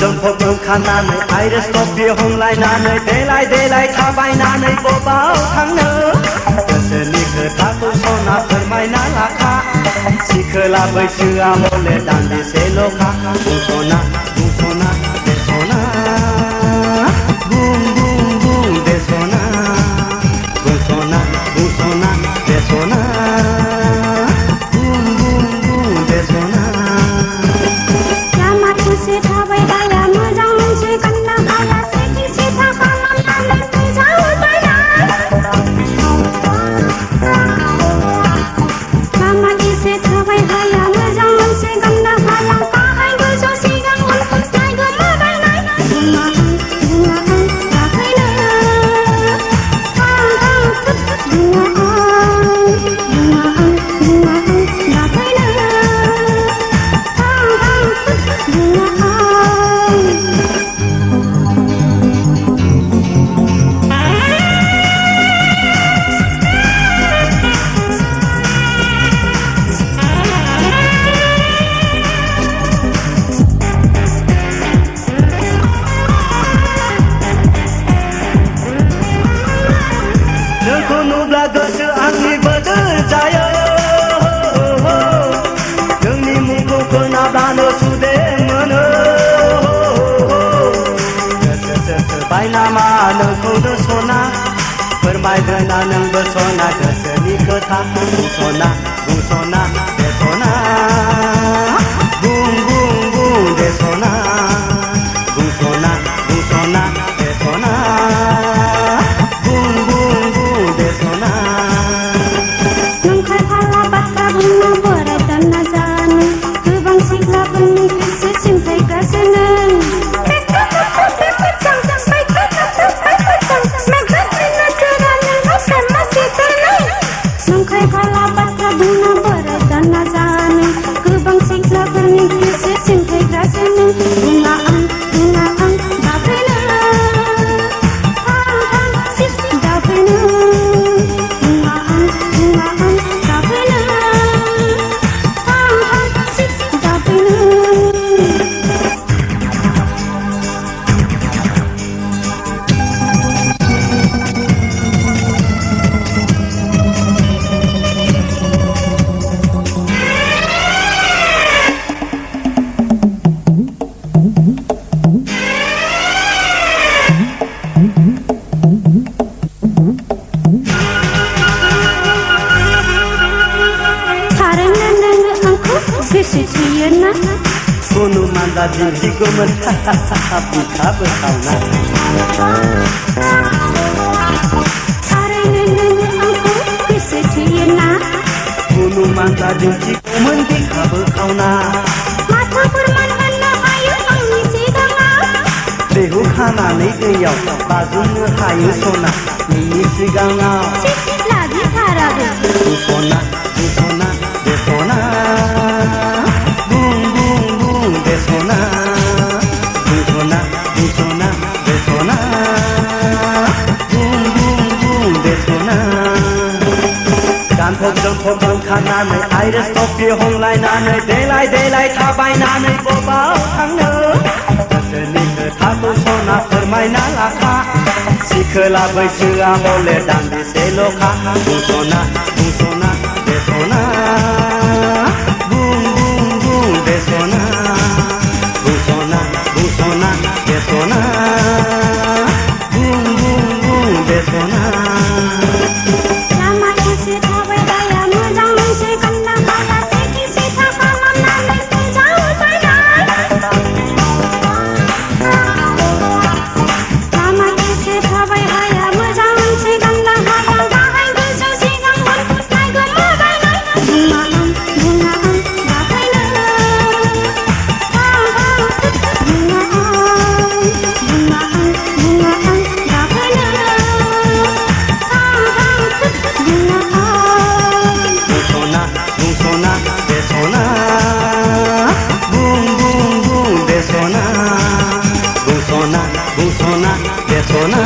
जोंफब ओंखारनानै iris coffee हमलायनानै देलाय थाबायनानै बबाव थांनो गोसोनि खोथाखौ सना फोरमायना लाखा सिखोला बैसोआ हले दान्दिसेल'खा बुंस'ना दे सना बुं दे सना बुंस'ना दे सना बुं दे सना लामाखौसो थाबाय हाया मोजां मोनसे गाननो हाया सेथि सेथा खालामनानै फैजाबायना लामाखौसो थाबाय हाया मोजां मोनसे गाननो हाया गाहाय गोजौ सिगां उनखौ नायगोमाबायनाय बुङा आं गाखैनो नोंखौ नुब्ला गोसो आंनि बोदोर जायो नोंनि मुंखौ खोनाब्लानो सुदेम मोनो गोसो बायनामा नोंखौनो सना फोरमायगोना नोंबो सना गोसोनि खोथा बुंस'ना दे सना बुं दे सना बुंस'ना दे सना नंखाय फाला बाथ्रा बुंनो बोराय दाना जानो गोबां सिख्लाफोरनि गोसो सिमथायग्रासो नों नंखाय फाला बाथ्रा बुंनो बोराय दाना जानो गोबां सिख्लाफोरनि गोसो सिमथायग्रासो नों बुङा आं गाफैनो गाफैनो गोसो थोयोना खुनु मान्दा दिन्थिगौमोन बिखाबो सावना थारैनो नोङो आंखौ गोसो थोयोना खुनु मान्दा दिन्थिगौमोन बिखाबो खावना माथो फोरमान होनो हायो आंनि सिगाङाव दैहु खानानै दैयाव बाजुमनो हायो सना नोंनि सिगाङाव लागिथाराबो बुंस'ना दे सना बुं दे सना बुंस'ना दे सना बुं दे सना गानफब जोमफब ओंखारनानै आइरिस कफि हमलायनानै देलाय थाबायनानै बबाव थांनो गोसोनि खोथाखौ सना फोरमायना लाखा सिखोला बैसोआ हले दान्दिसेल'खा बुंस'ना दे सना बुं दे सना बुंस'ना दे सना बुं दे सना लामाखौसो थाबाय हाया मोजां मोनसे गाननो हाया सेथि सेथा खालामनानै फैजाबायना लामाखौसो थाबाय हाया मोजां मोनसे गाननो हाया गाहाय गोजौ सिगां उनखौ नायगोमाबायनाय बुङा आं गाफैनो बुंस'ना दे सना बुं दे सना बुंस'ना दे सना